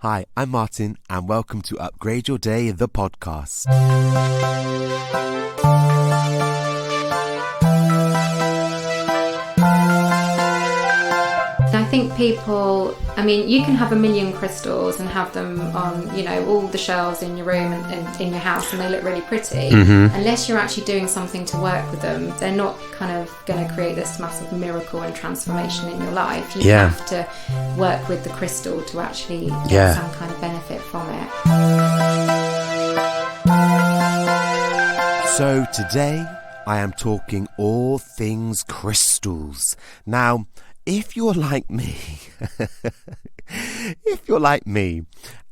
Hi, I'm Martin, and welcome to Upgrade Your Day, the podcast. I think people, you can have a million crystals and have them on, all the shelves in your room and in your house, and they look really pretty. Unless you're actually doing something to work with them, they're not kind of going to create this massive miracle and transformation in your life. You have to work with the crystal to actually get some kind of benefit from it. So today, I am talking all things crystals. Now, if you're like me,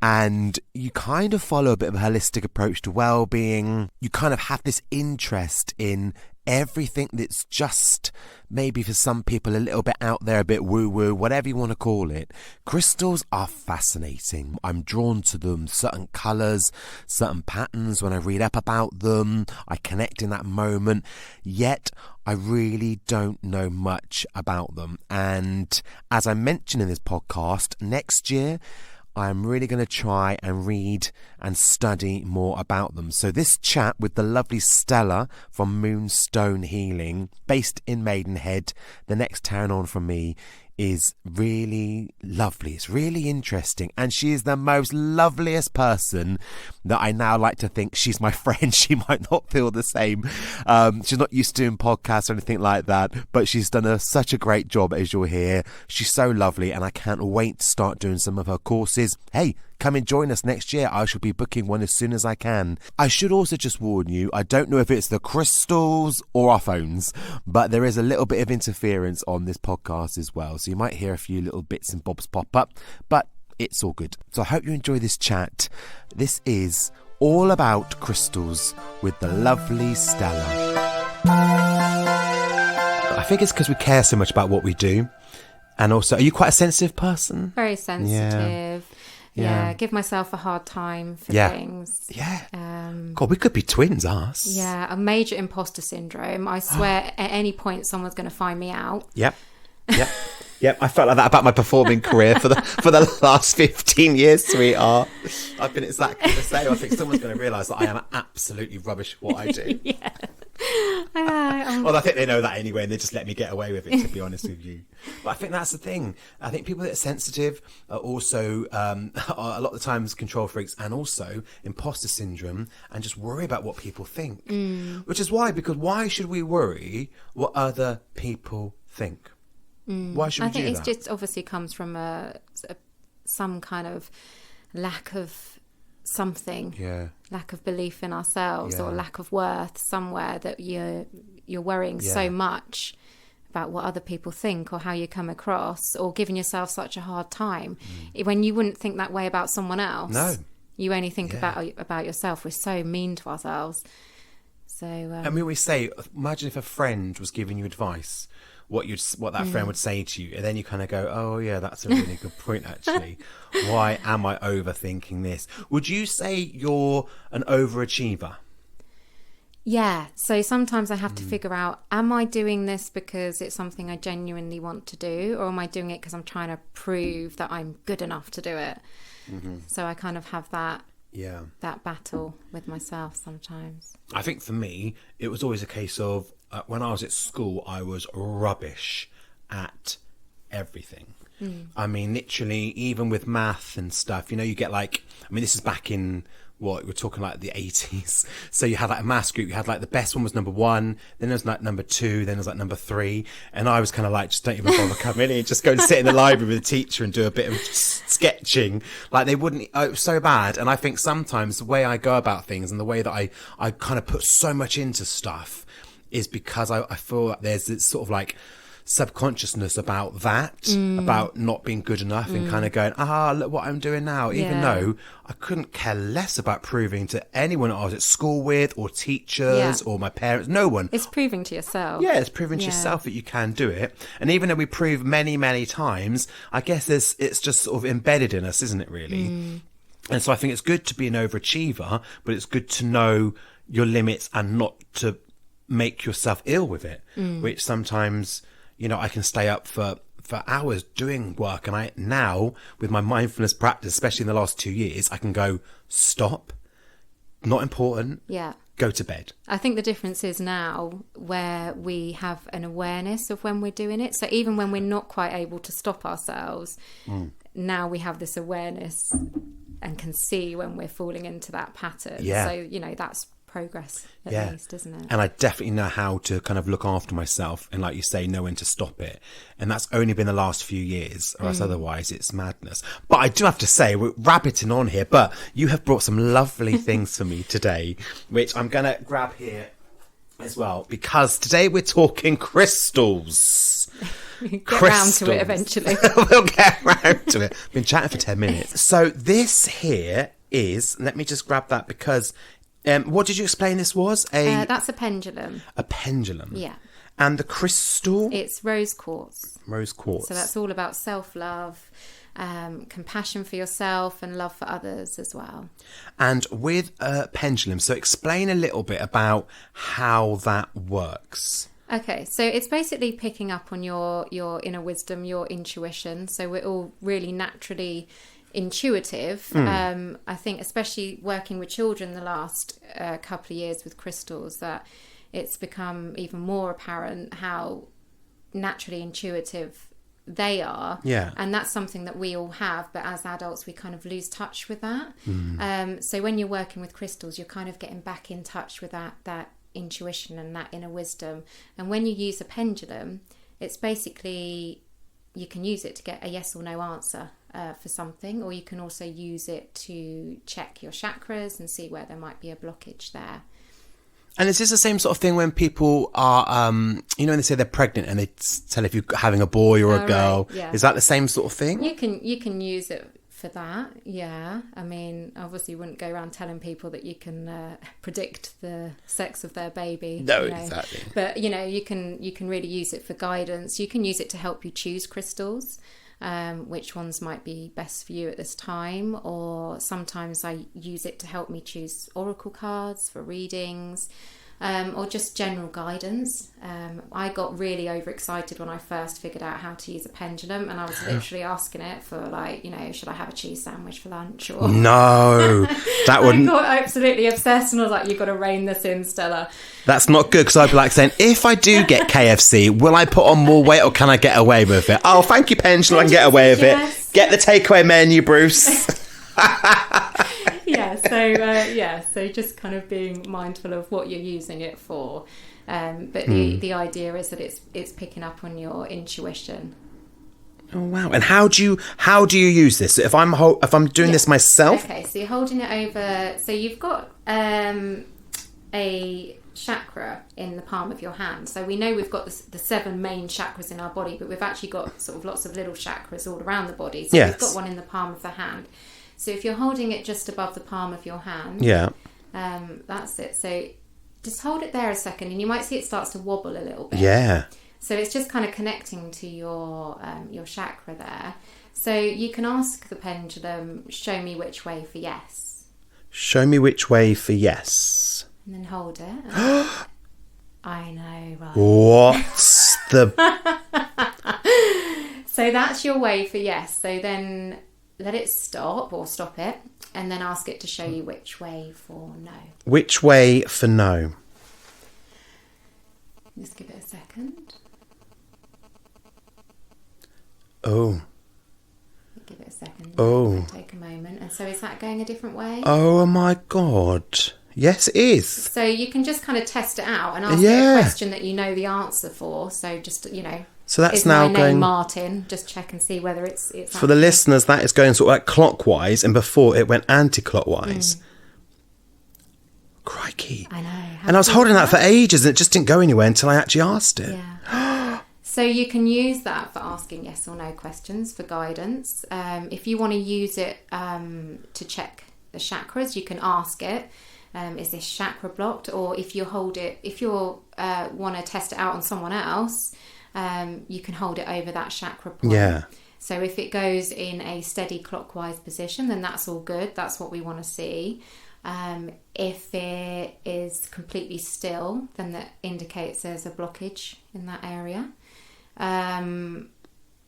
and you kind of follow a bit of a holistic approach to well-being, you kind of have this interest in everything that's just maybe for some people a little bit out there, a bit woo-woo, whatever you want to call it. Crystals are fascinating. I'm drawn to them, certain colours, certain patterns. When I read up about them, I connect in that moment, yet I really don't know much about them. And as I mentioned in this podcast, next year I'm really going to try and read and study more about them. So this chat with the lovely Stella from Moonstone Healing, based in Maidenhead, the next town on from me, is really lovely. It's really interesting, and she is the most loveliest person that I now like to think she's my friend. She might not feel the same. She's not used to doing podcasts or anything like that, but she's done such a great job, as you'll hear. She's so lovely, and I can't wait to start doing some of her courses. Hey, come and join us next year. I shall be booking one as soon as I can. I should also just warn you, I don't know if it's the crystals or our phones, but there is a little bit of interference on this podcast as well. So you might hear a few little bits and bobs pop up, but it's all good. So I hope you enjoy this chat. This is all about crystals with the lovely Stella. I think it's because we care so much about what we do. And also, are you quite a sensitive person? Very sensitive. Yeah, give myself a hard time for things. Yeah. God, we could be twins, us. Yeah, a major imposter syndrome. I swear at any point someone's going to find me out. Yep. I felt like that about my performing career for the last 15 years, sweetheart. I've been exactly the same. I think someone's going to realise that I am absolutely rubbish at what I do. Well, I think they know that anyway, and they just let me get away with it, to be honest with you. But I think that's the thing. I think people that are sensitive are also are a lot of the times control freaks, and also imposter syndrome, and just worry about what people think. Which is because why should we worry what other people think? Why should we do that? I think it just obviously comes from some kind of lack of something, lack of belief in ourselves, or lack of worth somewhere, that you're worrying so much about what other people think or how you come across, or giving yourself such a hard time when you wouldn't think that way about someone else. No, you only think about yourself. We're so mean to ourselves. So we say, imagine if a friend was giving you advice, what that friend would say to you, and then you kind of go, oh yeah, that's a really good point actually. Why am I overthinking this? Would you say you're an overachiever? Yeah, so sometimes I have to figure out, am I doing this because it's something I genuinely want to do, or am I doing it because I'm trying to prove that I'm good enough to do it? So I kind of have that battle with myself sometimes. I think for me, it was always a case of, when I was at school, I was rubbish at everything. Literally, even with math and stuff, you get this is back in, we're talking like the 80s. So you had like a maths group, you had like the best one was number 1, then there was like number 2, then there was like number 3. And I was kind of like, just don't even bother coming in, just go and sit in the library with the teacher and do a bit of sketching. Like they wouldn't, it was so bad. And I think sometimes the way I go about things and the way that I kind of put so much into stuff is because I feel like there's this sort of like subconsciousness about that, about not being good enough, and kind of going, look what I'm doing now, even though I couldn't care less about proving to anyone I was at school with, or teachers, or my parents, no one. It's proving to yourself. Yeah, it's proving to yourself that you can do it. And even though we prove many, many times, I guess it's just sort of embedded in us, isn't it, really? And so I think it's good to be an overachiever, but it's good to know your limits and not to make yourself ill with it, which sometimes, I can stay up for for hours doing work, and I now, with my mindfulness practice, especially in the last 2 years, I can go, stop, not important, go to bed. I think the difference is now where we have an awareness of when we're doing it. So even when we're not quite able to stop ourselves, now we have this awareness and can see when we're falling into that pattern. So, that's progress at least, isn't it? And I definitely know how to kind of look after myself and, like you say, know when to stop it. And that's only been the last few years, or else otherwise it's madness. But I do have to say, we're rabbiting on here, but you have brought some lovely things for me today, which I'm going to grab here as well, because today we're talking crystals. Get round to it eventually. We'll get round to it. Been chatting for 10 minutes. So this here is, let me just grab that, because what did you explain this was? That's a pendulum. A pendulum. Yeah. And the crystal? It's rose quartz. Rose quartz. So that's all about self-love, compassion for yourself and love for others as well. And with a pendulum, so explain a little bit about how that works. Okay, so it's basically picking up on your inner wisdom, your intuition. So we're all really naturally intuitive. I think especially working with children the last couple of years with crystals, that it's become even more apparent how naturally intuitive they are. And that's something that we all have, but as adults we kind of lose touch with that. So when you're working with crystals, you're kind of getting back in touch with that intuition and that inner wisdom. And when you use a pendulum, it's basically, you can use it to get a yes or no answer for something, or you can also use it to check your chakras and see where there might be a blockage there. And is this the same sort of thing when people are, when they say they're pregnant and they tell if you're having a boy or a girl? Right, yeah. Is that the same sort of thing? You can use it for that, yeah. I mean, obviously you wouldn't go around telling people that you can predict the sex of their baby. No, exactly. But, you can really use it for guidance. You can use it to help you choose crystals. Which ones might be best for you at this time, or sometimes I use it to help me choose oracle cards for readings, or just general guidance. I got really overexcited when I first figured out how to use a pendulum, and I was literally asking it for, like, should I have a cheese sandwich for lunch? Or no, that wouldn't. I got absolutely obsessed, and I was like, you've got to rein this in, Stella. That's not good, because I'd be like saying, if I do get KFC, will I put on more weight or can I get away with it? Oh, thank you, pendulum, I can get away with it. Get the takeaway menu, Bruce. So just kind of being mindful of what you're using it for. But the idea is that it's picking up on your intuition. Oh wow! And how do you use this? If I'm doing this myself? Okay, so you're holding it over. So you've got a chakra in the palm of your hand. So we know we've got the 7 main chakras in our body, but we've actually got sort of lots of little chakras all around the body. So we've got one in the palm of the hand. So if you're holding it just above the palm of your hand, that's it. So just hold it there a second, and you might see it starts to wobble a little bit. Yeah. So it's just kind of connecting to your chakra there. So you can ask the pendulum, show me which way for yes. Show me which way for yes. And then hold it. I know, right? What's the... So that's your way for yes. So then let it stop, or stop it, and then ask it to show you which way for no. Which way for no? Just give it a second. Oh. Give it a second. Oh. Take a moment. And so is that going a different way? Oh my God. Yes, it is. So you can just kind of test it out and ask it a question that you know the answer for. So just, So that's is now my going... name Martin? Just check and see whether it's for the listeners, that is going sort of like clockwise, and before it went anti-clockwise. Crikey. I know. And I was holding that for ages, and it just didn't go anywhere until I actually asked it. Yeah. So you can use that for asking yes or no questions for guidance. If you want to use it to check the chakras, you can ask it, is this chakra blocked? Or if you want to test it out on someone else, you can hold it over that chakra point. Yeah. So if it goes in a steady clockwise position, then that's all good. That's what we want to see. If it is completely still, then that indicates there's a blockage in that area.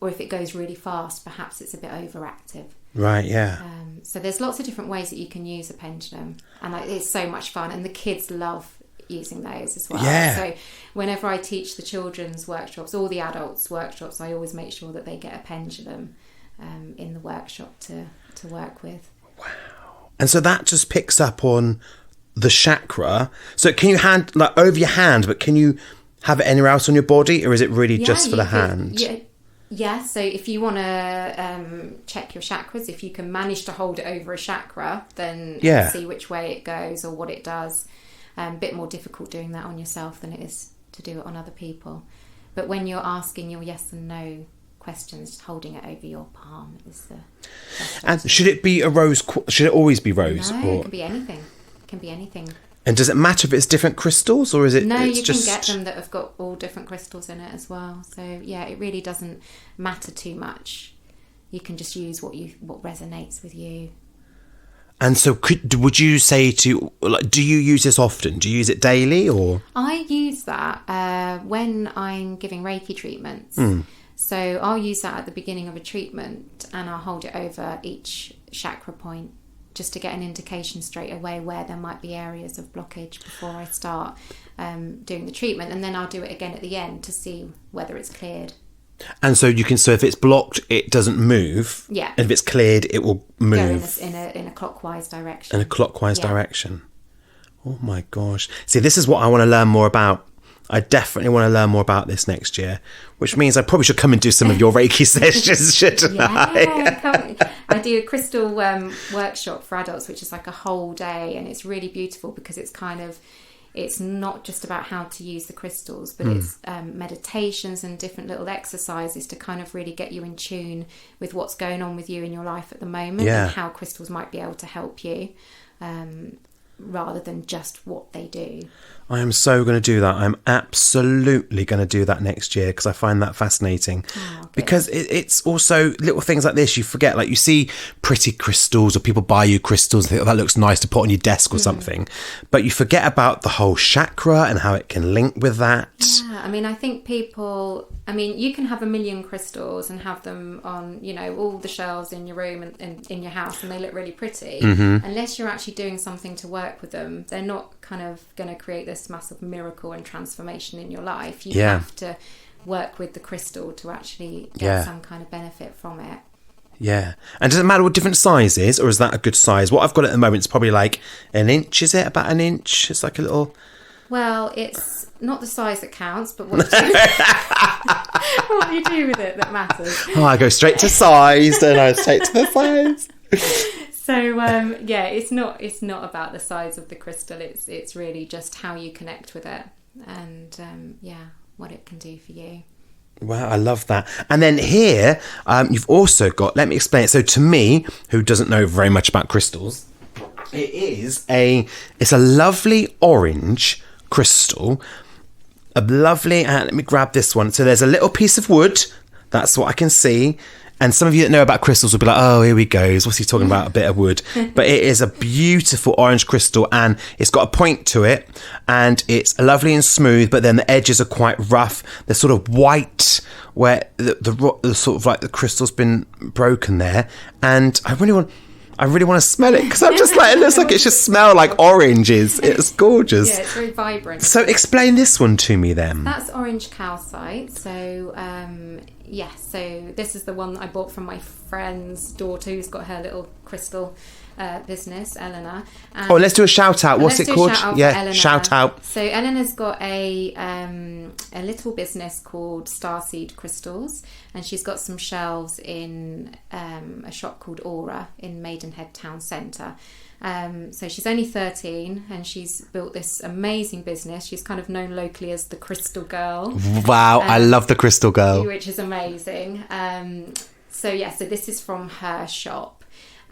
or if it goes really fast, perhaps it's a bit overactive. Right, yeah. So there's lots of different ways that you can use a pendulum, and it's so much fun, and the kids love using those as well. Yeah. So whenever I teach the children's workshops or the adults workshops, I always make sure that they get a pendulum in the workshop to work with. Wow. And so that just picks up on the chakra. So can you hand, like, over your hand, but can you have it anywhere else on your body, or is it really just for the hand? Yeah, so if you want to check your chakras, if you can manage to hold it over a chakra, then see which way it goes or what it does. A bit more difficult doing that on yourself than it is to do it on other people. But when you're asking your yes and no questions, holding it over your palm is the best. And should it be a rose? Should it always be rose? No, it can be anything. It can be anything. And does it matter if it's different crystals, or is it? No, it's you just... can get them that have got all different crystals in it as well. So yeah, it really doesn't matter too much. You can just use what resonates with you. And so, would you say do you use this often? Do you use it daily, or? I use that when I'm giving Reiki treatments. So I'll use that at the beginning of a treatment, and I'll hold it over each chakra point, just to get an indication straight away where there might be areas of blockage before I start doing the treatment. And then I'll do it again at the end to see whether it's cleared. And so if it's blocked, it doesn't move. Yeah. And if it's cleared, it will move. Go in a clockwise direction. In a clockwise direction. Oh my gosh. See, this is what I want to learn more about. I definitely want to learn more about this next year, which means I probably should come and do some of your Reiki sessions, shouldn't I? I do a crystal workshop for adults, which is like a whole day, and it's really beautiful because it's not just about how to use the crystals, but it's meditations and different little exercises to kind of really get you in tune with what's going on with you in your life at the moment and how crystals might be able to help you, rather than just what they do. I am so going to do that. I'm absolutely going to do that next year because I find that fascinating. Because it's also little things like this you forget. Like, you see pretty crystals, or people buy you crystals and think, oh, that looks nice to put on your desk or something. But you forget about the whole chakra and how it can link with that. Yeah, I mean, I think you can have a million crystals and have them on, all the shelves in your room and in your house, and they look really pretty. Unless you're actually doing something to work with them, they're not kind of going to create this massive miracle and transformation in your life. You have to work with the crystal to actually get some kind of benefit from it. Yeah. And does it matter what different size is, or is that a good size? What I've got at the moment is probably like an inch, is it? About an inch? It's like a little... Well, it's not the size that counts, but what you do with it that matters. Oh, I go straight to size, and I straight to the size. So it's not about the size of the crystal. It's really just how you connect with it, and what it can do for you. Wow, I love that. And then here, you've also got, let me explain it. So to me, who doesn't know very much about crystals, it's a lovely orange crystal. A lovely, let me grab this one. So there's a little piece of wood. That's what I can see. And some of you that know about crystals will be like, oh, here he goes. What's he talking about? A bit of wood. But it is a beautiful orange crystal, and it's got a point to it, and it's lovely and smooth, but then the edges are quite rough. They're sort of white where the sort of like the crystal's been broken there. And I really want to smell it, because I'm just like, it looks like it should smell like oranges. It's gorgeous. Yeah, it's very vibrant. So explain this one to me then. That's orange calcite. So so this is the one that I bought from my friend's daughter, who's got her little crystal business, Eleanor. Let's do a shout out. What's it called? Shout out. So Eleanor's got a little business called Starseed Crystals, and she's got some shelves in a shop called Aura in Maidenhead Town Centre. So she's only 13, and she's built this amazing business. She's kind of known locally as the Crystal Girl. Wow, I love the Crystal Girl. Which is amazing. So this is from her shop.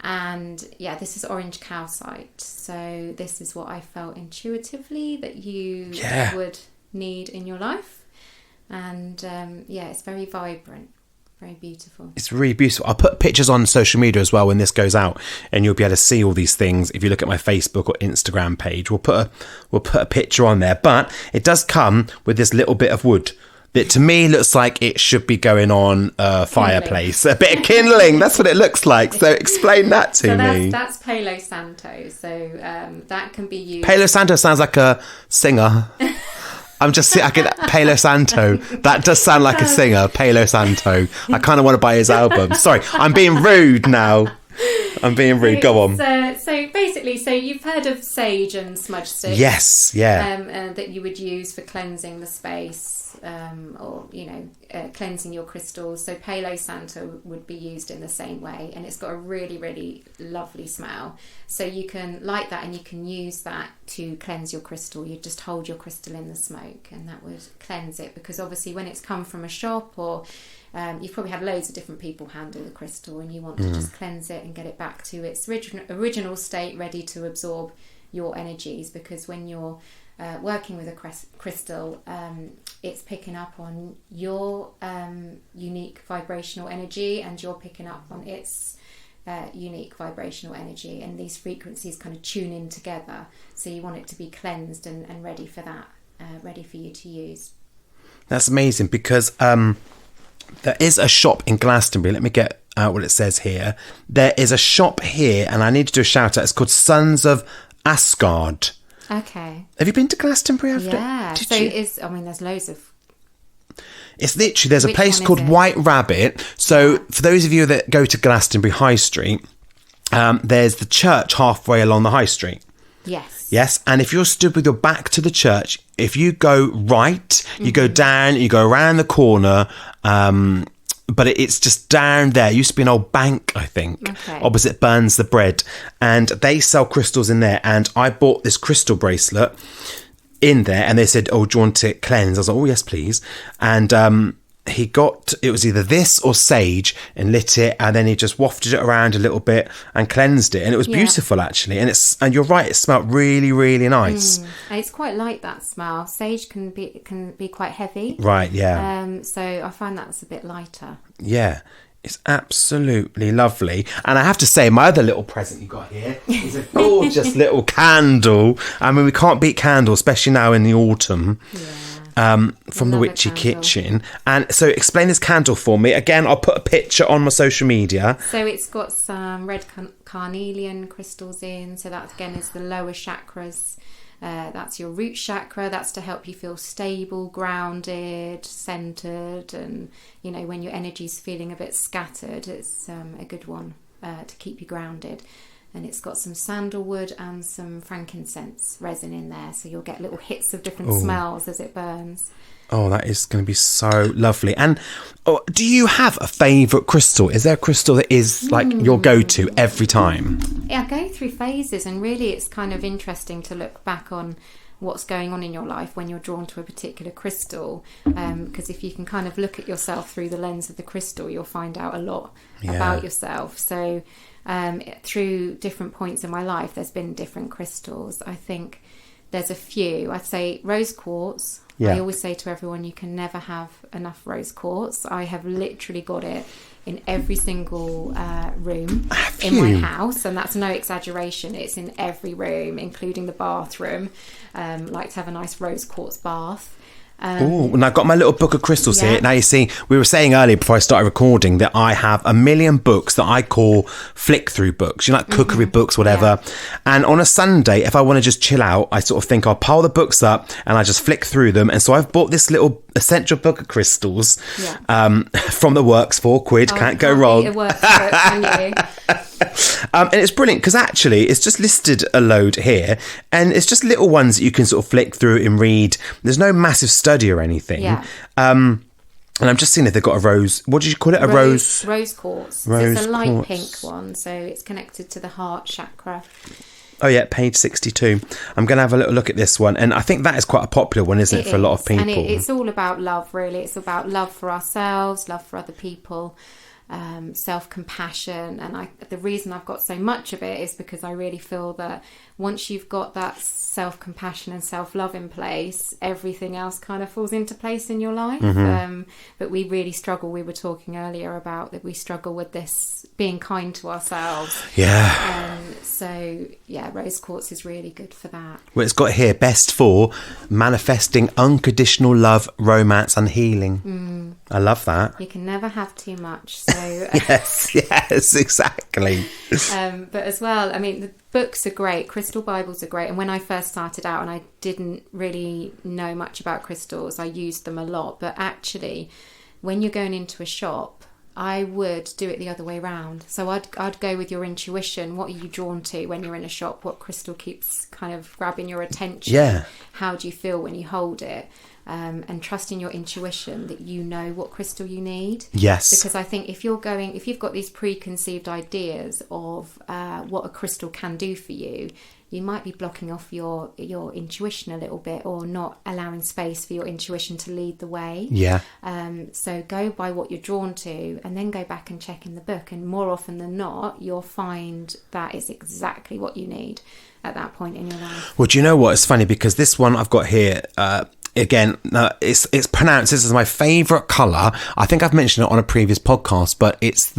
And this is orange calcite. So this is what I felt intuitively that you would need in your life. And it's very vibrant. Very beautiful. It's really beautiful. I'll put pictures on social media as well when this goes out, and you'll be able to see all these things if you look at my Facebook or Instagram page. We'll put a picture on there. But it does come with this little bit of wood that to me looks like it should be going on a fireplace. A bit of kindling, that's what it looks like. So explain that to me. That's Palo Santo. So that can be used. Palo Santo sounds like a singer. I could Palo Santo. That does sound like a singer, Palo Santo. I kind of want to buy his album. Sorry, I'm being rude now. I'm being rude. Go on. So basically, you've heard of sage and smudge sticks. Yes, yeah. That you would use for cleansing the space, or cleansing your crystals. So Palo Santo would be used in the same way, and it's got a really, really lovely smell. So you can light that, and you can use that to cleanse your crystal. You just hold your crystal in the smoke, and that would cleanse it. Because obviously, when it's come from a shop or you've probably had loads of different people handle the crystal, and you want to just cleanse it and get it back to its original state, ready to absorb your energies. Because when you're working with a crystal, it's picking up on your unique vibrational energy, and you're picking up on its unique vibrational energy, and these frequencies kind of tune in together. So you want it to be cleansed and ready for that, ready for you to use. That's amazing, because there is a shop in Glastonbury. Let me get out what it says here. There is a shop here, and I need to do a shout out. It's called Sons of Asgard. Okay. Have you been to Glastonbury? Yeah. There's loads of. It's literally, there's a place called it? White Rabbit. So for those of you that go to Glastonbury High Street, there's the church halfway along the High Street. Yes. Yes, and if you're stood with your back to the church, if you go right, you go down, you go around the corner, but it's just down there. It used to be an old bank, I think, opposite Burns the Bread, and they sell crystals in there. And I bought this crystal bracelet in there, and they said, "Oh, do you want to cleanse?" I was like, "Oh, yes, please." And it was either this or sage, and lit it, and then he just wafted it around a little bit and cleansed it, and it was beautiful actually. And you're right, it smelled really, really nice. It's quite light, that smell. Sage can be quite heavy, right? Yeah. So I find that's a bit lighter. Yeah, it's absolutely lovely. And I have to say, my other little present you got here is a gorgeous little candle. I mean, we can't beat candles, especially now in the autumn. From the Witchy Kitchen. And so explain this candle for me. Again, I'll put a picture on my social media. So it's got some red carnelian crystals in. So that again is the lower chakras. That's your root chakra. That's to help you feel stable, grounded, centered, and when your energy's feeling a bit scattered, it's a good one to keep you grounded. And it's got some sandalwood and some frankincense resin in there, so you'll get little hits of different smells as it burns. Oh, that is going to be so lovely. And do you have a favourite crystal? Is there a crystal that is like your go-to every time? Yeah, I go through phases, and really it's kind of interesting to look back on what's going on in your life when you're drawn to a particular crystal, because if you can kind of look at yourself through the lens of the crystal, you'll find out a lot about yourself. So through different points in my life, there's been different crystals. I think there's a few. I'd say rose quartz. I always say to everyone, you can never have enough rose quartz. I have literally got it in every single room in my house, and that's no exaggeration. It's in every room, including the bathroom. Like to have a nice rose quartz bath. And I've got my little book of crystals here. Now, you see, we were saying earlier before I started recording that I have a million books that I call flick-through books, like cookery books, whatever. And on a Sunday, if I want to just chill out, I sort of think I'll pile the books up and I just flick through them. And so I've bought this little essential book of crystals from the works, £4. Can't go wrong. A works book, can you? And it's brilliant because actually it's just listed a load here, and it's just little ones that you can sort of flick through and read. There's no massive study or anything. And I'm just seeing if they've got a rose. What did you call it? Rose quartz. It's a light pink one, so it's connected to the heart chakra. Oh yeah, page 62. I'm going to have a little look at this one, and I think that is quite a popular one, isn't it, for a lot of people? And it's all about love, really. It's about love for ourselves, love for other people. Self-compassion, and the reason I've got so much of it is because I really feel that once you've got that self-compassion and self-love in place, everything else kind of falls into place in your life. But we really struggle. We were talking earlier about that we struggle with this being kind to ourselves. So So yeah, rose quartz is really good for that. Well, it's got here, best for manifesting unconditional love, romance and healing. I love that. You can never have too much. So yes, exactly. But as well, I mean, the books are great. Crystal Bibles are great. And when I first started out and I didn't really know much about crystals, I used them a lot. But actually, when you're going into a shop, I would do it the other way around. So I'd go with your intuition. What are you drawn to when you're in a shop? What crystal keeps kind of grabbing your attention? Yeah. How do you feel when you hold it? And trusting your intuition that you know what crystal you need. Yes. Because I think if you've got these preconceived ideas of what a crystal can do for you, you might be blocking off your intuition a little bit, or not allowing space for your intuition to lead the way. Yeah. So go by what you're drawn to, and then go back and check in the book. And more often than not, you'll find that is exactly what you need at that point in your life. Well, do you know what? It's funny because this one I've got here, again, it's pronounced, this is my favourite colour. I think I've mentioned it on a previous podcast, but it's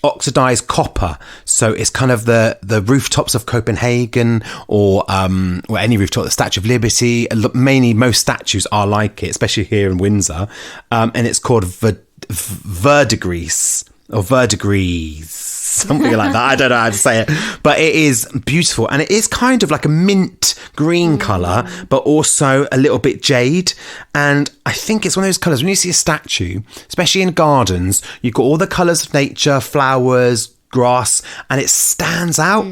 oxidized copper. So it's kind of the rooftops of Copenhagen, or any rooftop, the Statue of Liberty. Mainly, most statues are like it, especially here in Windsor. And it's called verdigris, or verdigris, something like that. I don't know how to say it, but it is beautiful, and it is kind of like a mint green colour, but also a little bit jade. And I think it's one of those colours, when you see a statue, especially in gardens, you've got all the colours of nature, flowers, grass, and it stands out.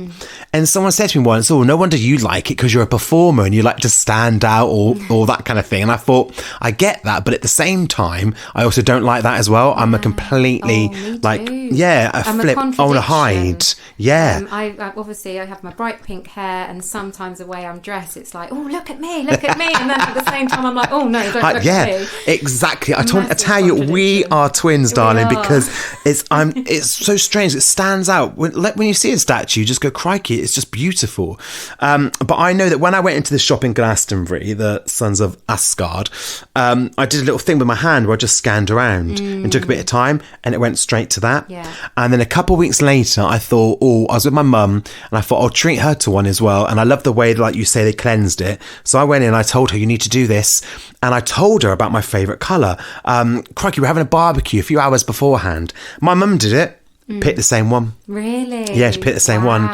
And someone said to me once, oh, no wonder you like it, because you're a performer and you like to stand out, or that kind of thing. And I thought, I get that, but at the same time, I also don't like that as well. I'm a completely I'm flip. I want to hide. Yeah. I have my bright pink hair, and sometimes the way I'm dressed, it's like, oh, look at me, and then at the same time I'm like, oh no, don't look at me. Exactly. I tell you, we are twins, darling, because it's so strange. It stands out when you see a statue, you just go, crikey, it's just beautiful. But I know that when I went into the shop in Glastonbury, the Sons of Asgard, I did a little thing with my hand where I just scanned around and took a bit of time, and it went straight to that. Yeah. And then a couple of weeks later, I thought, I was with my mum, and I thought I'll treat her to one as well. And I love the way, like you say, they cleansed it. So I went in, I told her, you need to do this. And I told her about my favourite colour. Crikey, we're having a barbecue a few hours beforehand. My mum did it. Picked the same one. Really? Yeah, she picked the same one.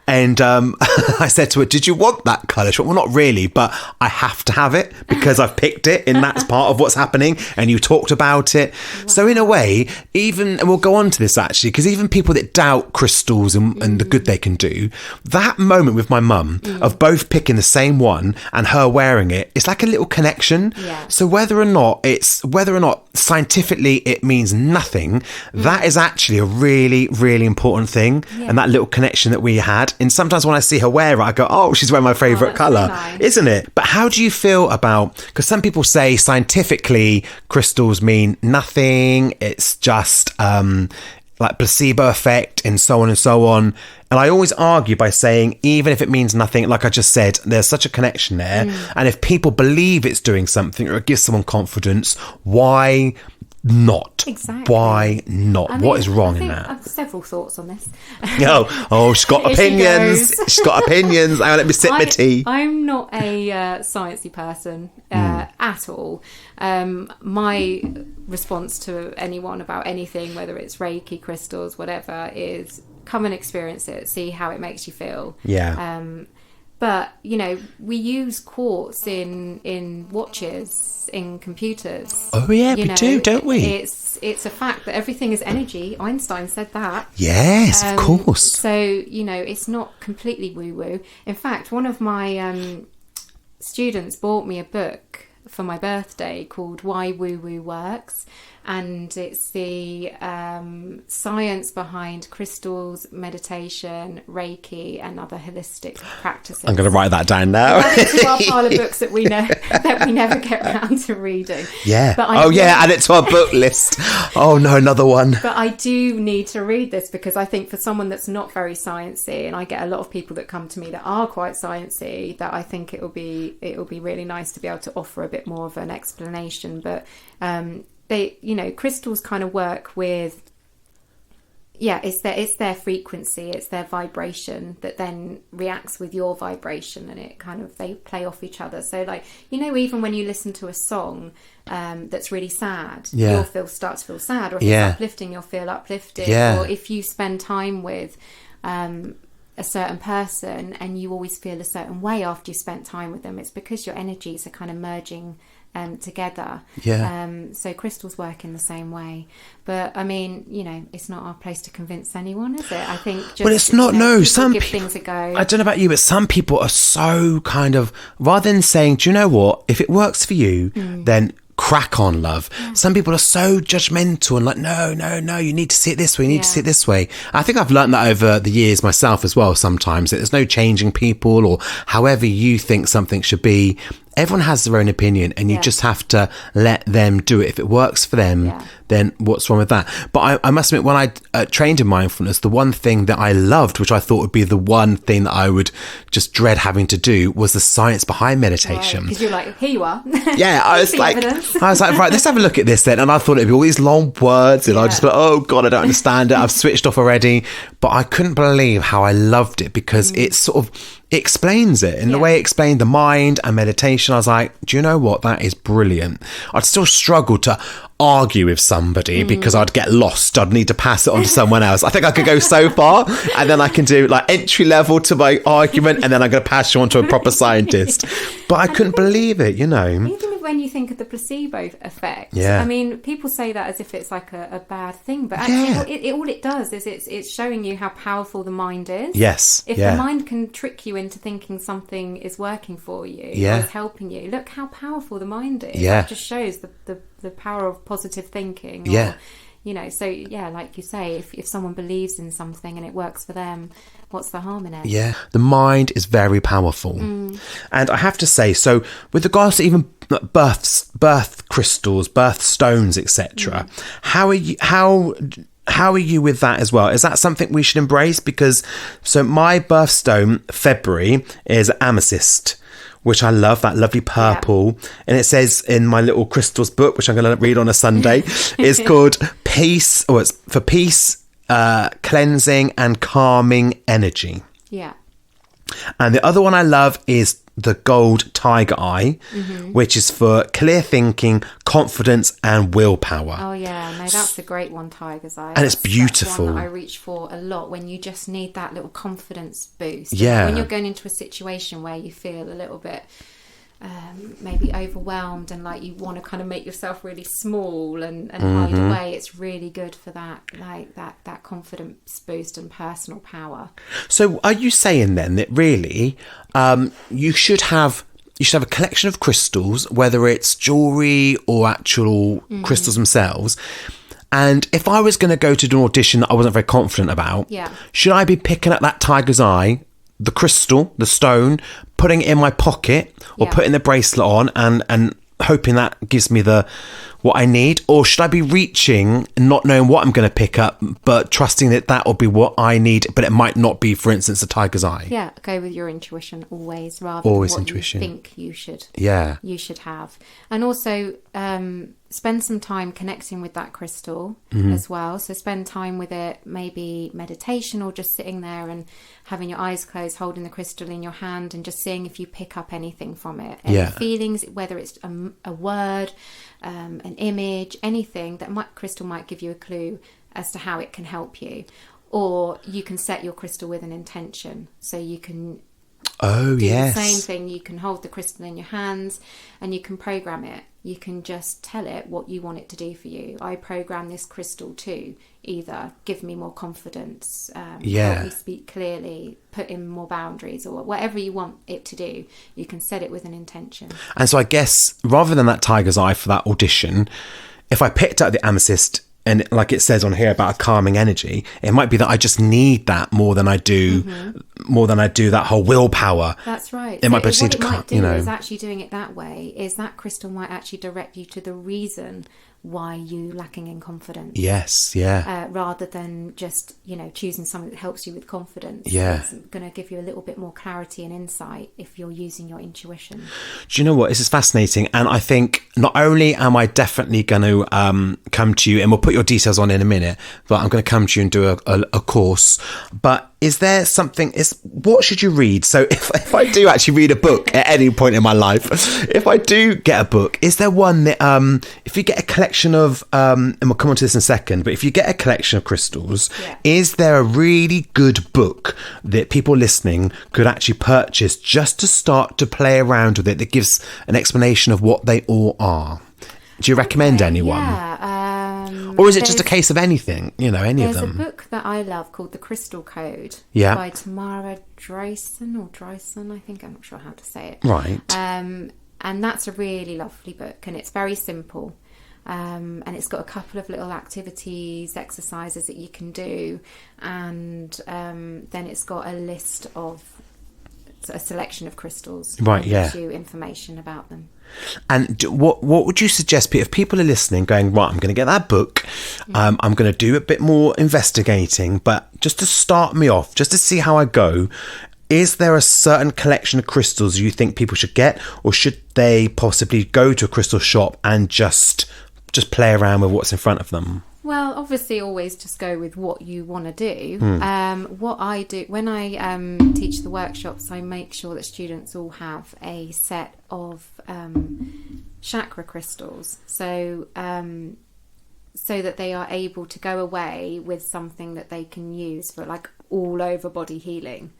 And I said to her, did you want that colour? She went, well, not really, but I have to have it because I've picked it, and that's part of what's happening, and you talked about it. Wow. So in a way, and we'll go on to this actually, because even people that doubt crystals and the good they can do, that moment with my mum of both picking the same one and her wearing it, it's like a little connection. Yeah. So whether or not scientifically it means nothing, that is actually a really, really important thing. Yeah. And that little connection that we had. And sometimes when I see her wear it, I go, oh, she's wearing my favourite colour, nice. Isn't it? But how do you feel about, because some people say scientifically crystals mean nothing, it's just like placebo effect and so on and so on. And I always argue by saying, even if it means nothing, like I just said, there's such a connection there. And if people believe it's doing something or it gives someone confidence, why not? Exactly. Why not? I mean, what is wrong in that? I have several thoughts on this. She's got opinions. She's got opinions. Hang on, let me sip my tea. I'm not a sciencey person at all. My response to anyone about anything, whether it's Reiki, crystals, whatever, is come and experience it, see how it makes you feel. Yeah. But, we use quartz in watches, in computers. Oh, yeah, we do, don't we? It's a fact that everything is energy. Einstein said that. Yes, of course. So, it's not completely woo-woo. In fact, one of my students bought me a book for my birthday called Why Woo-Woo Works. And it's the science behind crystals, meditation, Reiki, and other holistic practices. I'm going to write that down now. Add it to our pile of books that we never get around to reading. Yeah. Add it to our book list. Oh no, another one. But I do need to read this because I think for someone that's not very sciencey, and I get a lot of people that come to me that are quite sciencey, that I think it will be really nice to be able to offer a bit more of an explanation. But crystals kind of work with it's their frequency, it's their vibration that then reacts with your vibration, and it kind of, they play off each other. So like, you know, even when you listen to a song that's really sad, you'll start to feel sad, or if it's uplifting, you'll feel uplifted. Or if you spend time with a certain person and you always feel a certain way after you spent time with them, it's because your energies are kind of merging together. So crystals work in the same way. But I mean, you know, it's not our place to convince anyone, is it? I think just, well, it's not, you know, some give things a go. I don't know about you, but some people are so kind of, rather than saying, do you know what, if it works for you, then crack on, love. Some people are so judgmental and like, no, you need to see it this way, you need to see it this way. I think I've learned that over the years myself as well. Sometimes that there's no changing people, or however you think something should be. Everyone has their own opinion, and you just have to let them do it. If it works for them, then what's wrong with that? But I must admit, when I trained in mindfulness, the one thing that I loved, which I thought would be the one thing that I would just dread having to do, was the science behind meditation. Because you're like, here you are. Yeah, I was like, right, let's have a look at this then. And I thought it'd be all these long words, and I just be like, oh God, I don't understand it. I've switched off already. But I couldn't believe how I loved it, because it's sort of, it explains it in the way it explained the mind and meditation. I was like, do you know what? That is brilliant. I'd still struggle to argue with somebody because I'd get lost. I'd need to pass it on to someone else. I think I could go so far, and then I can do like entry level to my argument, and then I'm going to pass you on to a proper scientist. But I couldn't believe it, you know. Even when you think of the placebo effect, I mean, people say that as if it's like a bad thing, but actually all it does is it's showing you how powerful the mind is. If the mind can trick you into thinking something is working for you, or is helping you, look how powerful the mind is. That just shows the power of positive thinking. Or, you know, so like you say, if someone believes in something and it works for them, what's the harm in it? The mind is very powerful. And I have to say, so with regards to even birth crystals, birth stones, etc., how are you with that as well? Is that something we should embrace? Because so my birthstone, February, is amethyst, which I love, that lovely purple. And it says in my little crystals book, which I'm going to read on a Sunday, is called Peace, or it's for peace, cleansing and calming energy. And the other one I love is the gold tiger eye, which is for clear thinking, confidence and willpower. Oh yeah, no, that's a great one, tiger's eye. And it's beautiful. That's one that I reach for a lot when you just need that little confidence boost. When you're going into a situation where you feel a little bit maybe overwhelmed, and like you want to kind of make yourself really small and hide away, it's really good for that, like that confidence boost and personal power. So are you saying then that really you should have a collection of crystals, whether it's jewelry or actual crystals themselves? And if I was going to go to an audition that I wasn't very confident about, should I be picking up that tiger's eye, the crystal, the stone, putting it in my pocket, or putting the bracelet on and hoping that gives me what I need? Or should I be reaching, not knowing what I'm going to pick up, but trusting that will be what I need, but it might not be, for instance, a tiger's eye? Go with your intuition always, rather than what intuition. You think you should have. And also spend some time connecting with that crystal as well. So spend time with it, maybe meditation, or just sitting there and having your eyes closed, holding the crystal in your hand, and just seeing if you pick up anything from it. Any feelings, whether it's a word, an image, anything that crystal might give you a clue as to how it can help you. Or you can set your crystal with an intention, so you can do the same thing. You can hold the crystal in your hands and you can program it. You can just tell it what you want it to do for you. I program this crystal to either give me more confidence, help me speak clearly, put in more boundaries, or whatever you want it to do. You can set it with an intention. And so I guess rather than that tiger's eye for that audition, if I picked up the amethyst, and like it says on here about a calming energy, it might be that I just need that more than I do that whole willpower. That's right. It might be just is actually doing it that way, is that crystal might actually direct you to the reason why you lacking in confidence. Yes, yeah. Rather than just, choosing something that helps you with confidence. Yeah. It's going to give you a little bit more clarity and insight if you're using your intuition. Do you know what? This is fascinating. And I think not only am I definitely going to come to you, and we'll put your details on in a minute, but I'm going to come to you and do a course. But is there something, what should you read? So if I do actually read a book at any point in my life, if I do get a book, is there one that, if you get a collection of, and we'll come on to this in a second, but if you get a collection of crystals, is there a really good book that people listening could actually purchase just to start to play around with it that gives an explanation of what they all are? Do you recommend anyone? Yeah. Or is it just a case of anything, any of them? There's a book that I love called The Crystal Code by Tamara Dreisen, I think. I'm not sure how to say it. Right. And that's a really lovely book, and it's very simple. And it's got a couple of little activities, exercises that you can do. And then it's got a list of a selection of crystals. Right, gives you information about them. And what would you suggest, Pete, if people are listening going, right, I'm going to get that book, I'm going to do a bit more investigating, but just to start me off, just to see how I go, is there a certain collection of crystals you think people should get, or should they possibly go to a crystal shop and just play around with what's in front of them? Well, obviously, always just go with what you want to do. What I do when I teach the workshops, I make sure that students all have a set of chakra crystals, so that they are able to go away with something that they can use for like all over body healing.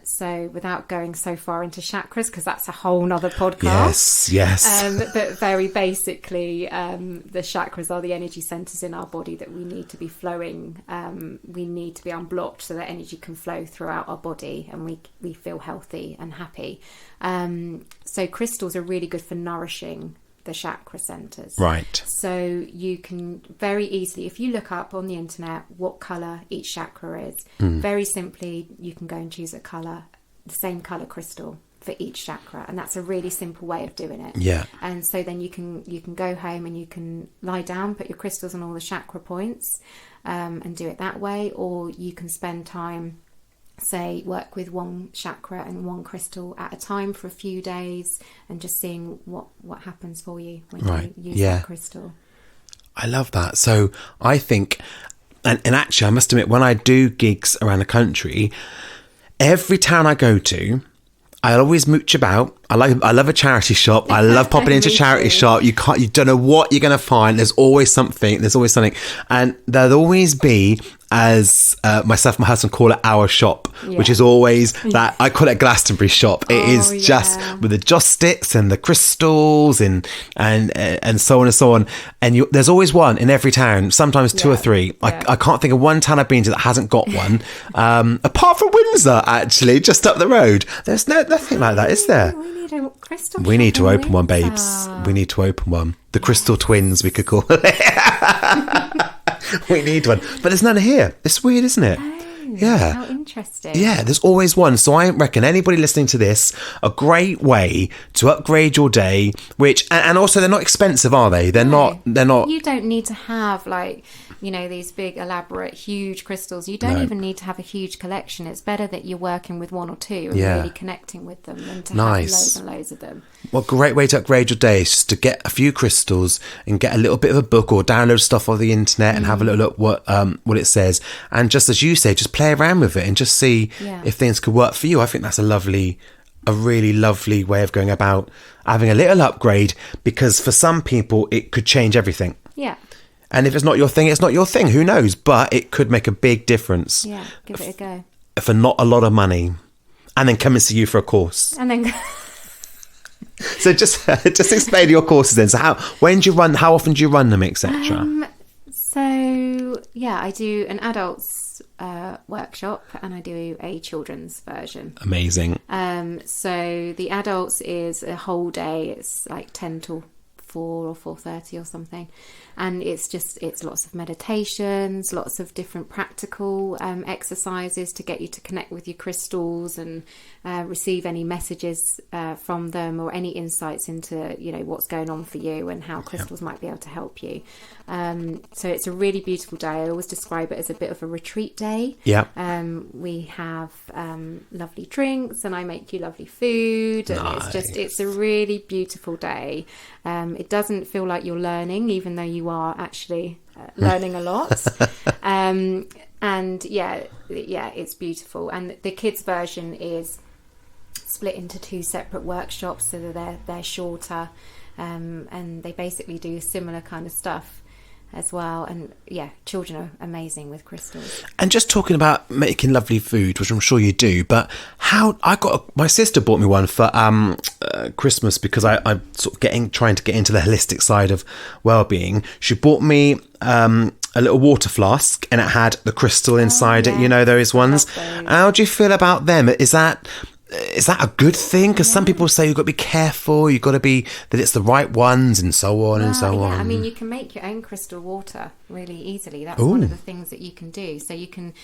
So without going so far into chakras, because that's a whole nother podcast. Yes. But very basically, the chakras are the energy centers in our body that we need to be flowing. We need to be unblocked so that energy can flow throughout our body, and we feel healthy and happy. So crystals are really good for nourishing the chakra centers. Right. So you can very easily, if you look up on the internet what colour each chakra is, very simply you can go and choose the same colour crystal for each chakra, and that's a really simple way of doing it. Yeah. And so then you can go home and you can lie down, put your crystals on all the chakra points, and do it that way, or you can spend time, say, work with one chakra and one crystal at a time for a few days, and just seeing what happens for you when you use that crystal. I love that. So I think, and actually I must admit, when I do gigs around the country, every town I go to, I always mooch about. I love a charity shop. I love popping into a charity shop. You don't know what you're going to find. There's always something. And there'll always be, as myself and my husband call it, our shop, which is always that, I call it Glastonbury shop. It is just with the joss sticks and the crystals and so on and so on. And there's always one in every town, sometimes two or three. I can't think of one town I've been to that hasn't got one, apart from Windsor, actually, just up the road. There's nothing like that, is there? We need to open one, babes. We need to open one. The Crystal Twins, we could call it. We need one. But there's none here. It's weird, isn't it? Yeah. How interesting. Yeah, there's always one. So I reckon anybody listening to this, a great way to upgrade your day, which, and also they're not expensive, are they? They're not. You don't need to have these big, elaborate, huge crystals. You don't even need to have a huge collection. It's better that you're working with one or two and really connecting with them than to have loads and loads of them. Well, great way to upgrade your day is just to get a few crystals and get a little bit of a book or download stuff off the internet and have a little look what it says. And just as you say, just play around with it and just see if things could work for you. I think that's a really lovely way of going about having a little upgrade, because for some people it could change everything. Yeah. And if it's not your thing, it's not your thing. Who knows? But it could make a big difference. Yeah, give it a go. For not a lot of money. And then come and see you for a course. And then... So just explain your courses then. So how often do you run them, etc.? I do an adults workshop and I do a children's version. Amazing. So the adults is a whole day. It's like 10 till 4 or 4:30 or something. And it's lots of meditations, lots of different practical exercises to get you to connect with your crystals and receive any messages from them, or any insights into, you know, what's going on for you and how crystals might be able to help you. So it's a really beautiful day. I always describe it as a bit of a retreat day. Yeah. We have lovely drinks, and I make you lovely food, and it's a really beautiful day. It doesn't feel like you're learning, even though you are actually learning a lot. And yeah, it's beautiful. And the kids version is split into 2 separate workshops, so that they're shorter, and they basically do similar kind of stuff as well. And yeah, children are amazing with crystals. And just talking about making lovely food, which I'm sure you do, but my sister bought me one for Christmas, because I'm sort of trying to get into the holistic side of well-being. She bought me a little water flask, and it had the crystal inside it, you know, those ones. How do you feel about them? Is that a good thing? Because some people say you've got to be careful, you've got to be that it's the right ones, and so on and so on. I mean, you can make your own crystal water really easily. That's one of the things that you can do. So you can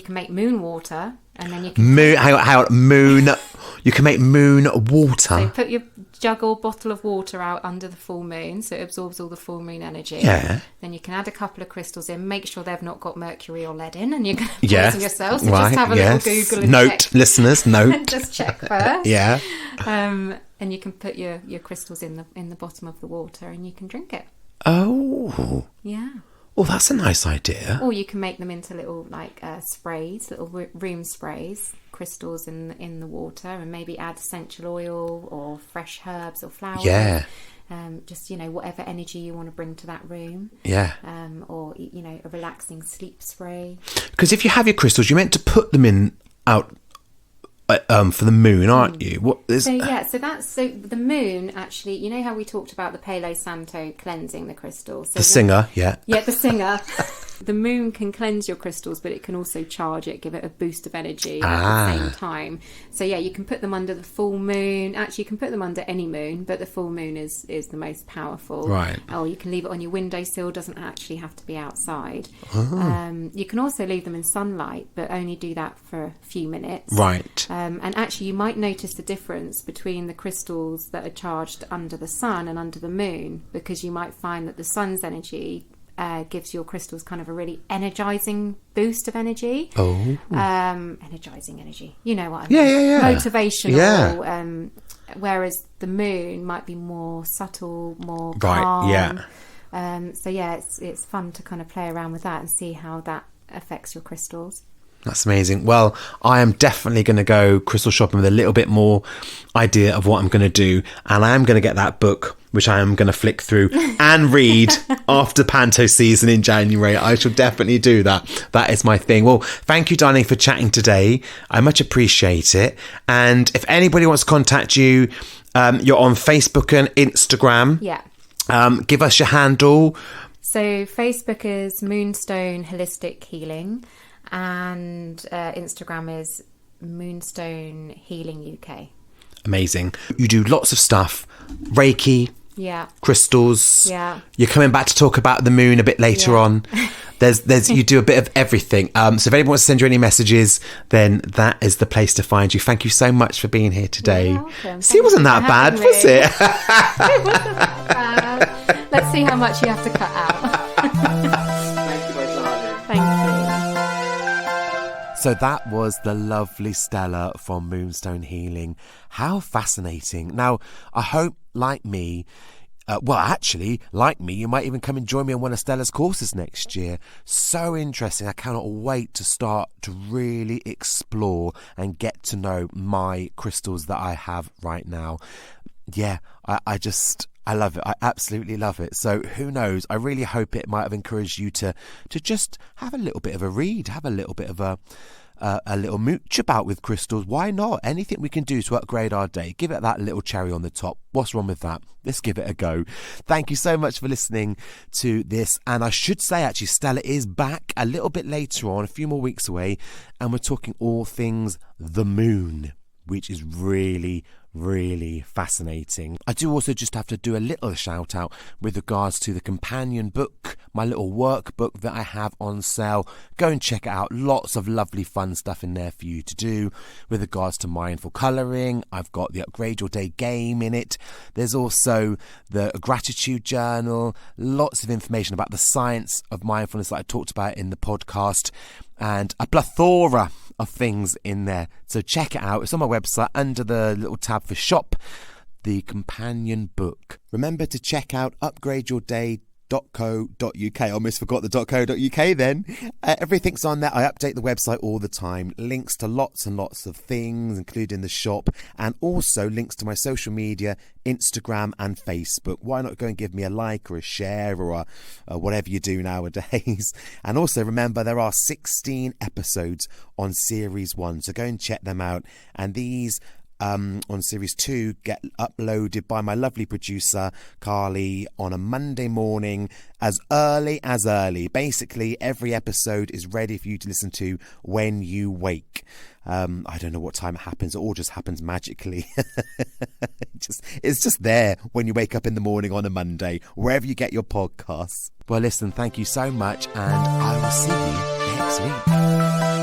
make moon water, and then you can moon. You can make moon water. So put your jug or bottle of water out under the full moon, so it absorbs all the full moon energy. Yeah. Then you can add a couple of crystals in. Make sure they've not got mercury or lead in, and you're going to poison yourself. So just have a little Google and check. Listeners, note. Just check first. Yeah. And you can put your crystals in the bottom of the water, and you can drink it. Oh. Yeah. Well, that's a nice idea. Or you can make them into little sprays, little room sprays, crystals in the water, and maybe add essential oil or fresh herbs or flowers. Yeah. Just, you know, whatever energy you want to bring to that room. Yeah. Or, you know, a relaxing sleep spray. Because if you have your crystals, you're meant to put them out for the moon, aren't you? So the moon, actually, you know how we talked about the Palo Santo cleansing the crystals? So the singer, yeah. Yeah, the singer. The moon can cleanse your crystals, but it can also charge it, give it a boost of energy at the same time. So yeah, you can put them under the full moon. Actually, you can put them under any moon, but the full moon is the most powerful. Right. Or you can leave it on your windowsill. Doesn't actually have to be outside. You can also leave them in sunlight, but only do that for a few minutes. Right. And actually, you might notice the difference between the crystals that are charged under the sun and under the moon, because you might find that the sun's energy gives your crystals kind of a really energizing boost of energy. Energizing energy. You know what I mean? Yeah. Motivational. Yeah. Whereas the moon might be more subtle, more calm. Right, yeah. So yeah, it's fun to kind of play around with that and see how that affects your crystals. That's amazing. Well, I am definitely going to go crystal shopping with a little bit more idea of what I'm going to do. And I am going to get that book, which I am going to flick through and read after Panto season in January. I shall definitely do that. That is my thing. Well, thank you, darling, for chatting today. I much appreciate it. And if anybody wants to contact you, you're on Facebook and Instagram. Yeah. Give us your handle. So Facebook is Moonstone Holistic Healing. And Instagram is Moonstone Healing UK. Amazing. You do lots of stuff. Reiki. Yeah. Crystals. Yeah. You're coming back to talk about the moon a bit later on. There's you do a bit of everything. So if anyone wants to send you any messages, then that is the place to find you. Thank you so much for being here today. You're welcome. See, it wasn't that bad, was it? It wasn't that bad. Let's see how much you have to cut out. Thank you, my darling. Thank you. So that was the lovely Stella from Moonstone Healing. How fascinating. Now, I hope, like me, you might even come and join me on one of Stella's courses next year. So interesting. I cannot wait to start to really explore and get to know my crystals that I have right now. Yeah, I love it. I absolutely love it. So who knows? I really hope it might have encouraged you to just have a little bit of a read, have a little bit of a little mooch about with crystals. Why not? Anything we can do to upgrade our day. Give it that little cherry on the top. What's wrong with that? Let's give it a go. Thank you so much for listening to this. And I should say, actually, Stella is back a little bit later on, a few more weeks away. And we're talking all things the moon, which is really, really fascinating. I do also just have to do a little shout out with regards to the companion book, my little workbook that I have on sale. Go and check it out. Lots of lovely fun stuff in there for you to do with regards to mindful colouring. I've got the Upgrade Your Day game in it. There's also the gratitude journal, lots of information about the science of mindfulness that I talked about in the podcast, and a plethora of things in there. So check it out. It's on my website under the little tab for shop, the companion book. Remember to check out upgradeyourday.co.uk. I almost forgot the .co.uk then. Everything's on there. I update the website all the time. Links to lots and lots of things, including the shop, and also links to my social media, Instagram and Facebook. Why not go and give me a like or a share or whatever you do nowadays? And also remember, there are 16 episodes on Series 1, so go and check them out. And these on Series 2 get uploaded by my lovely producer Carly on a Monday morning, as early. Basically every episode is ready for you to listen to when you wake. I don't know what time it happens. It all just happens magically. It's just there when you wake up in the morning on a Monday, wherever you get your podcasts. Well, listen, thank you so much, and I will see you next week.